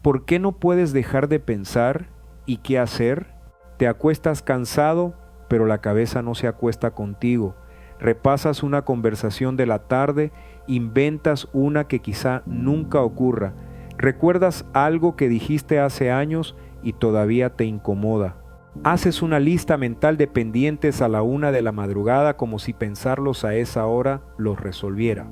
¿Por qué no puedes dejar de pensar y qué hacer? Te acuestas cansado, pero la cabeza no se acuesta contigo. Repasas una conversación de la tarde, inventas una que quizá nunca ocurra. Recuerdas algo que dijiste hace años y todavía te incomoda. Haces una lista mental de pendientes a la 1 de la madrugada como si pensarlos a esa hora los resolviera.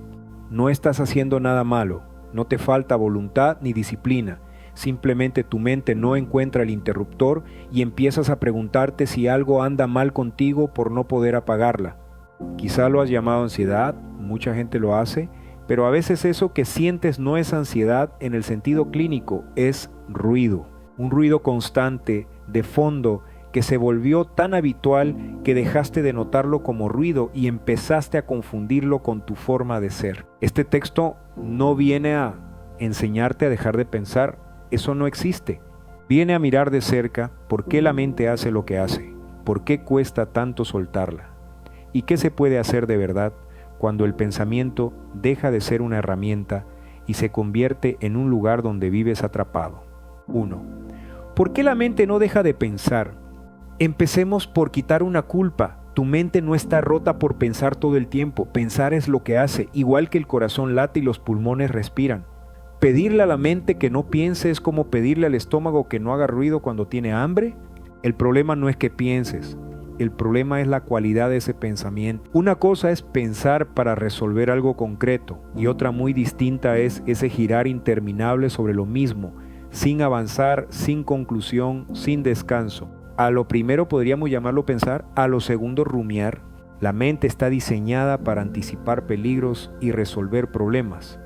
No estás haciendo nada malo, no te falta voluntad ni disciplina. Simplemente tu mente no encuentra el interruptor y empiezas a preguntarte si algo anda mal contigo por no poder apagarla. Quizá lo has llamado ansiedad, mucha gente lo hace, pero a veces eso que sientes no es ansiedad en el sentido clínico, es ruido. Un ruido constante, de fondo, que se volvió tan habitual que dejaste de notarlo como ruido y empezaste a confundirlo con tu forma de ser. Este texto no viene a enseñarte a dejar de pensar, eso no existe. Viene a mirar de cerca por qué la mente hace lo que hace, por qué cuesta tanto soltarla, y qué se puede hacer de verdad cuando el pensamiento deja de ser una herramienta y se convierte en un lugar donde vives atrapado. 1. ¿Por qué la mente no deja de pensar? Empecemos por quitar una culpa. Tu mente no está rota por pensar todo el tiempo. Pensar es lo que hace, igual que el corazón late y los pulmones respiran. ¿Pedirle a la mente que no piense es como pedirle al estómago que no haga ruido cuando tiene hambre? El problema no es que pienses. El problema es la cualidad de ese pensamiento. Una cosa es pensar para resolver algo concreto y otra muy distinta es ese girar interminable sobre lo mismo, sin avanzar, sin conclusión, sin descanso. A lo primero podríamos llamarlo pensar, a lo segundo rumiar. La mente está diseñada para anticipar peligros y resolver problemas.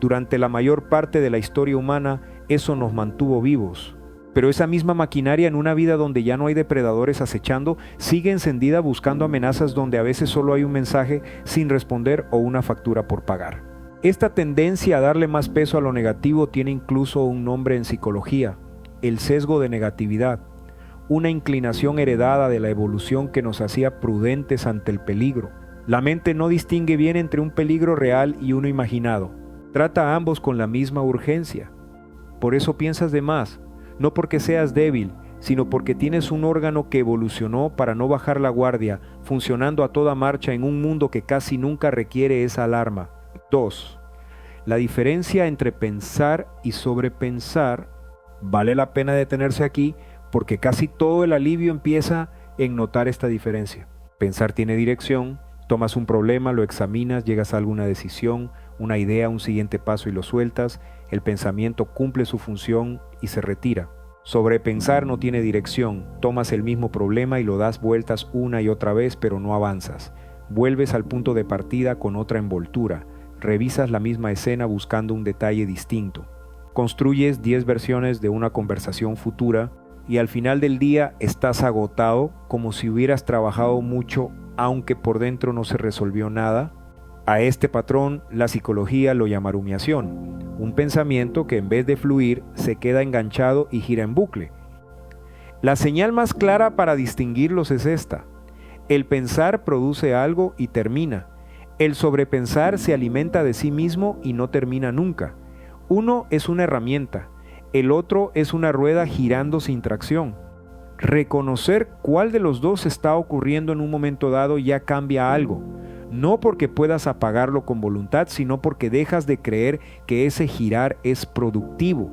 Durante la mayor parte de la historia humana, eso nos mantuvo vivos. Pero esa misma maquinaria en una vida donde ya no hay depredadores acechando, sigue encendida buscando amenazas donde a veces solo hay un mensaje sin responder o una factura por pagar. Esta tendencia a darle más peso a lo negativo tiene incluso un nombre en psicología, el sesgo de negatividad, una inclinación heredada de la evolución que nos hacía prudentes ante el peligro. La mente no distingue bien entre un peligro real y uno imaginado. Trata a ambos con la misma urgencia. Por eso piensas de más. No porque seas débil, sino porque tienes un órgano que evolucionó para no bajar la guardia, funcionando a toda marcha en un mundo que casi nunca requiere esa alarma. 2. La diferencia entre pensar y sobrepensar. Vale la pena detenerse aquí porque casi todo el alivio empieza en notar esta diferencia. Pensar tiene dirección, tomas un problema, lo examinas, llegas a alguna decisión, una idea, un siguiente paso y lo sueltas. El pensamiento cumple su función y se retira. Sobrepensar no tiene dirección, tomas el mismo problema y lo das vueltas una y otra vez, pero no avanzas. Vuelves al punto de partida con otra envoltura, revisas la misma escena buscando un detalle distinto. Construyes 10 versiones de una conversación futura y al final del día estás agotado, como si hubieras trabajado mucho, aunque por dentro no se resolvió nada. A este patrón la psicología lo llama rumiación, un pensamiento que en vez de fluir se queda enganchado y gira en bucle. La señal más clara para distinguirlos es esta: el pensar produce algo y termina. El sobrepensar se alimenta de sí mismo y no termina nunca. Uno es una herramienta, el otro es una rueda girando sin tracción. Reconocer cuál de los dos está ocurriendo en un momento dado ya cambia algo. No porque puedas apagarlo con voluntad, sino porque dejas de creer que ese girar es productivo.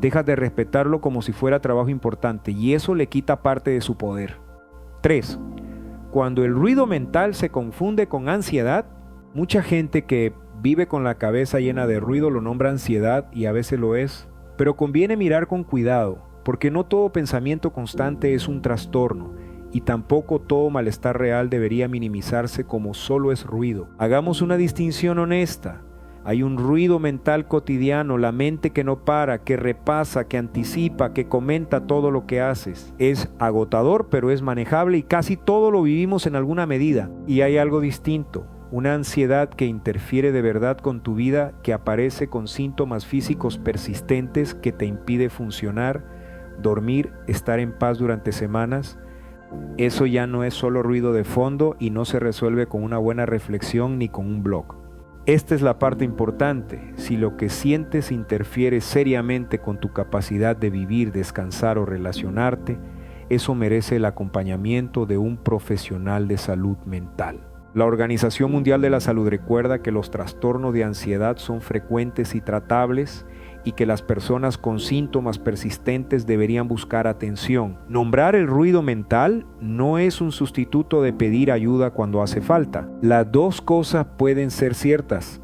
Dejas de respetarlo como si fuera trabajo importante y eso le quita parte de su poder. 3. Cuando el ruido mental se confunde con ansiedad, mucha gente que vive con la cabeza llena de ruido lo nombra ansiedad y a veces lo es, pero conviene mirar con cuidado, porque no todo pensamiento constante es un trastorno. Y tampoco todo malestar real debería minimizarse como solo es ruido. Hagamos una distinción honesta. Hay un ruido mental cotidiano, la mente que no para, que repasa, que anticipa, que comenta todo lo que haces. Es agotador, pero es manejable y casi todo lo vivimos en alguna medida. Y hay algo distinto, una ansiedad que interfiere de verdad con tu vida, que aparece con síntomas físicos persistentes que te impide funcionar, dormir, estar en paz durante semanas. Eso ya no es solo ruido de fondo y no se resuelve con una buena reflexión ni con un blog. Esta es la parte importante. Si lo que sientes interfiere seriamente con tu capacidad de vivir, descansar o relacionarte, eso merece el acompañamiento de un profesional de salud mental. La Organización Mundial de la Salud recuerda que los trastornos de ansiedad son frecuentes y tratables y que las personas con síntomas persistentes deberían buscar atención. Nombrar el ruido mental no es un sustituto de pedir ayuda cuando hace falta. Las dos cosas pueden ser ciertas,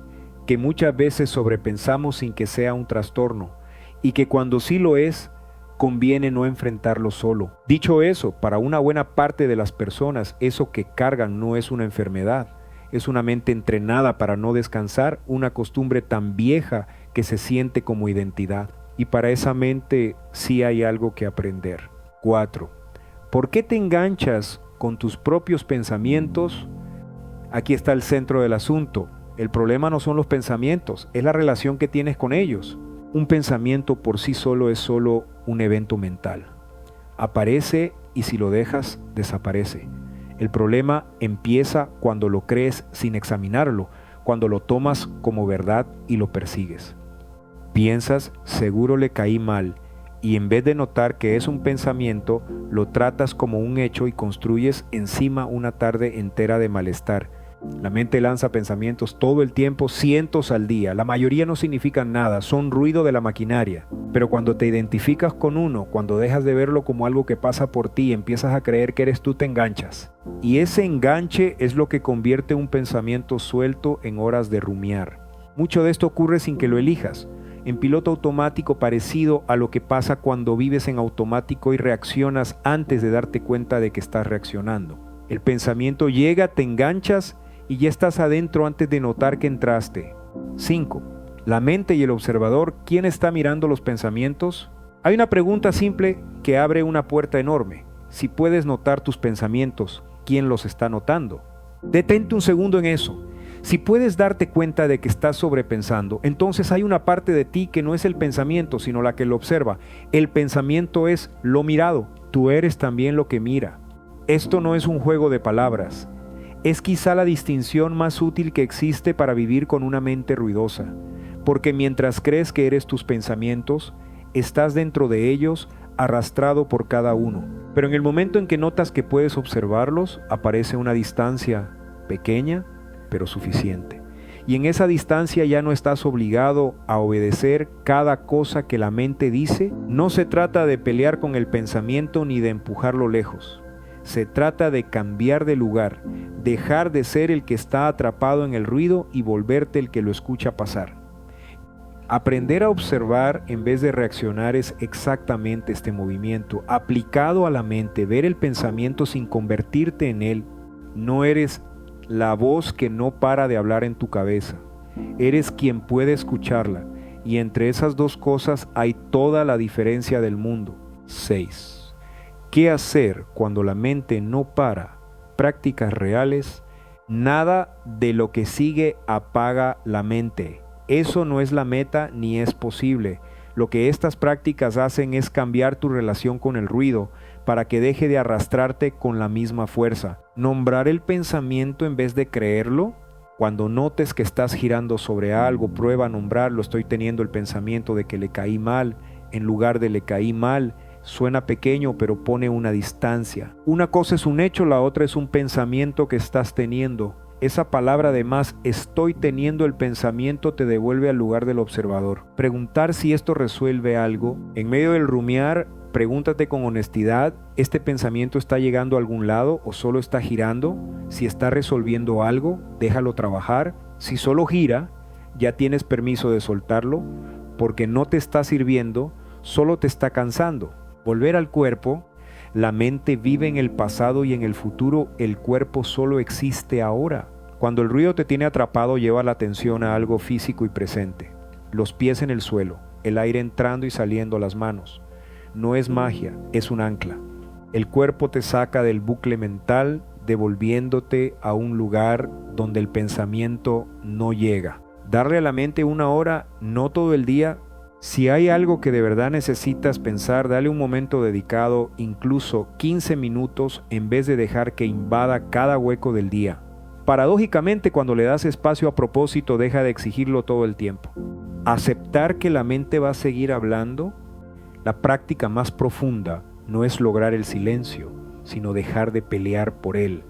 que muchas veces sobrepensamos sin que sea un trastorno y que cuando sí lo es, conviene no enfrentarlo solo. Dicho eso, para una buena parte de las personas, eso que cargan no es una enfermedad, es una mente entrenada para no descansar, una costumbre tan vieja que se siente como identidad. Y para esa mente sí hay algo que aprender. 4. ¿Por qué te enganchas con tus propios pensamientos? Aquí está el centro del asunto. El problema no son los pensamientos, es la relación que tienes con ellos. Un pensamiento por sí solo es solo un evento mental. Aparece y si lo dejas, desaparece. El problema empieza cuando lo crees sin examinarlo, cuando lo tomas como verdad y lo persigues. Piensas, seguro le caí mal, y en vez de notar que es un pensamiento, lo tratas como un hecho y construyes encima una tarde entera de malestar. La mente lanza pensamientos todo el tiempo, cientos al día. La mayoría no significan nada, son ruido de la maquinaria. Pero cuando te identificas con uno, cuando dejas de verlo como algo que pasa por ti, empiezas a creer que eres tú, te enganchas. Y ese enganche es lo que convierte un pensamiento suelto en horas de rumiar. Mucho de esto ocurre sin que lo elijas, en piloto automático, parecido a lo que pasa cuando vives en automático y reaccionas antes de darte cuenta de que estás reaccionando. El pensamiento llega, te enganchas y ya estás adentro antes de notar que entraste. 5. La mente y el observador. ¿Quién está mirando los pensamientos? Hay una pregunta simple que abre una puerta enorme. Si puedes notar tus pensamientos, ¿quién los está notando? Detente un segundo en eso. Si puedes darte cuenta de que estás sobrepensando, entonces hay una parte de ti que no es el pensamiento, sino la que lo observa. El pensamiento es lo mirado. Tú eres también lo que mira. Esto no es un juego de palabras. Es quizá la distinción más útil que existe para vivir con una mente ruidosa, porque mientras crees que eres tus pensamientos, estás dentro de ellos, arrastrado por cada uno. Pero en el momento en que notas que puedes observarlos, aparece una distancia pequeña, pero suficiente. Y en esa distancia ya no estás obligado a obedecer cada cosa que la mente dice. No se trata de pelear con el pensamiento ni de empujarlo lejos. Se trata de cambiar de lugar, dejar de ser el que está atrapado en el ruido y volverte el que lo escucha pasar. Aprender a observar en vez de reaccionar es exactamente este movimiento, aplicado a la mente, ver el pensamiento sin convertirte en él. No eres la voz que no para de hablar en tu cabeza, eres quien puede escucharla, y entre esas dos cosas hay toda la diferencia del mundo. 6. ¿Qué hacer cuando la mente no para? Prácticas reales. Nada de lo que sigue apaga la mente. Eso no es la meta ni es posible. Lo que estas prácticas hacen es cambiar tu relación con el ruido para que deje de arrastrarte con la misma fuerza. Nombrar el pensamiento en vez de creerlo. Cuando notes que estás girando sobre algo, prueba a nombrarlo. Estoy teniendo el pensamiento de que le caí mal, en lugar de le caí mal. Suena pequeño, pero pone una distancia. Una cosa es un hecho, la otra es un pensamiento que estás teniendo. Esa palabra además, estoy teniendo el pensamiento, te devuelve al lugar del observador. Preguntar si esto resuelve algo. En medio del rumiar, pregúntate con honestidad, ¿este pensamiento está llegando a algún lado o solo está girando? Si está resolviendo algo, déjalo trabajar. Si solo gira, ya tienes permiso de soltarlo, porque no te está sirviendo, solo te está cansando. Volver al cuerpo. La mente vive en el pasado y en el futuro, el cuerpo solo existe ahora. Cuando el ruido te tiene atrapado, lleva la atención a algo físico y presente. Los pies en el suelo, el aire entrando y saliendo, las manos. No es magia, es un ancla. El cuerpo te saca del bucle mental, devolviéndote a un lugar donde el pensamiento no llega. Darle a la mente 1 hora, no todo el día. Si hay algo que de verdad necesitas pensar, dale un momento dedicado, incluso 15 minutos, en vez de dejar que invada cada hueco del día. paradójicamente, cuando le das espacio a propósito, deja de exigirlo todo el tiempo. Aceptar que la mente va a seguir hablando. La práctica más profunda no es lograr el silencio, sino dejar de pelear por él.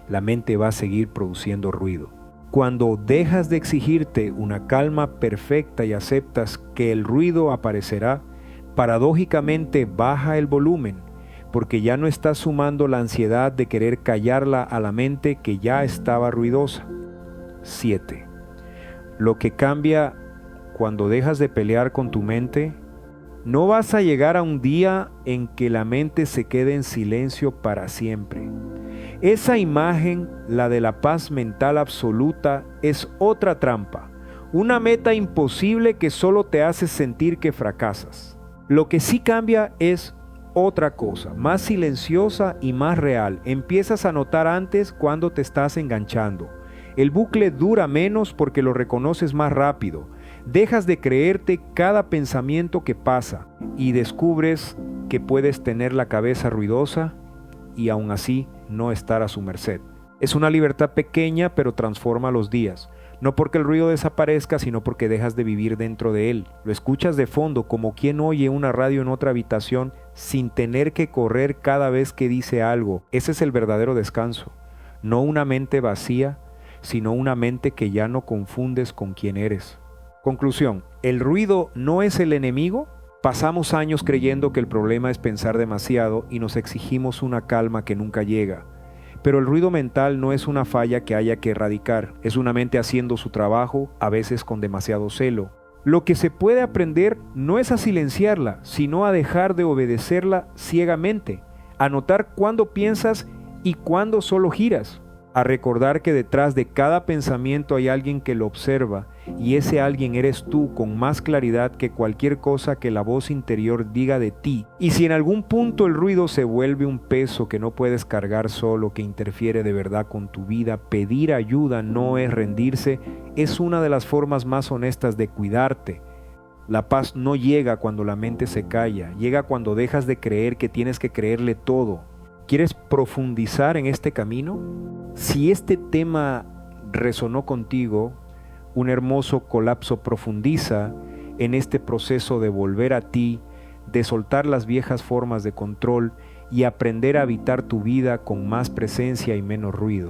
La mente va a seguir produciendo ruido. Cuando dejas de exigirte una calma perfecta y aceptas que el ruido aparecerá, paradójicamente baja el volumen, porque ya no estás sumando la ansiedad de querer callarla a la mente que ya estaba ruidosa. 7. Lo que cambia cuando dejas de pelear con tu mente, no vas a llegar a un día en que la mente se quede en silencio para siempre. Esa imagen, la de la paz mental absoluta, es otra trampa, una meta imposible que solo te hace sentir que fracasas. Lo que sí cambia es otra cosa, más silenciosa y más real. Empiezas a notar antes cuando te estás enganchando. El bucle dura menos porque lo reconoces más rápido. Dejas de creerte cada pensamiento que pasa y descubres que puedes tener la cabeza ruidosa y aún así no estar a su merced. Es una libertad pequeña, pero transforma los días. No porque el ruido desaparezca, sino porque dejas de vivir dentro de él. Lo escuchas de fondo, como quien oye una radio en otra habitación, sin tener que correr cada vez que dice algo. Ese es el verdadero descanso. No una mente vacía, sino una mente que ya no confundes con quien eres. Conclusión: ¿el ruido no es el enemigo? Pasamos años creyendo que el problema es pensar demasiado y nos exigimos una calma que nunca llega. Pero el ruido mental no es una falla que haya que erradicar, es una mente haciendo su trabajo, a veces con demasiado celo. Lo que se puede aprender no es a silenciarla, sino a dejar de obedecerla ciegamente, a notar cuándo piensas y cuándo solo giras, a recordar que detrás de cada pensamiento hay alguien que lo observa, y ese alguien eres tú con más claridad que cualquier cosa que la voz interior diga de ti. Y si en algún punto el ruido se vuelve un peso que no puedes cargar solo, que interfiere de verdad con tu vida, pedir ayuda no es rendirse, es una de las formas más honestas de cuidarte. La paz no llega cuando la mente se calla, llega cuando dejas de creer que tienes que creerle todo. ¿Quieres profundizar en este camino? Si este tema resonó contigo, un hermoso colapso profundiza en este proceso de volver a ti, de soltar las viejas formas de control y aprender a habitar tu vida con más presencia y menos ruido.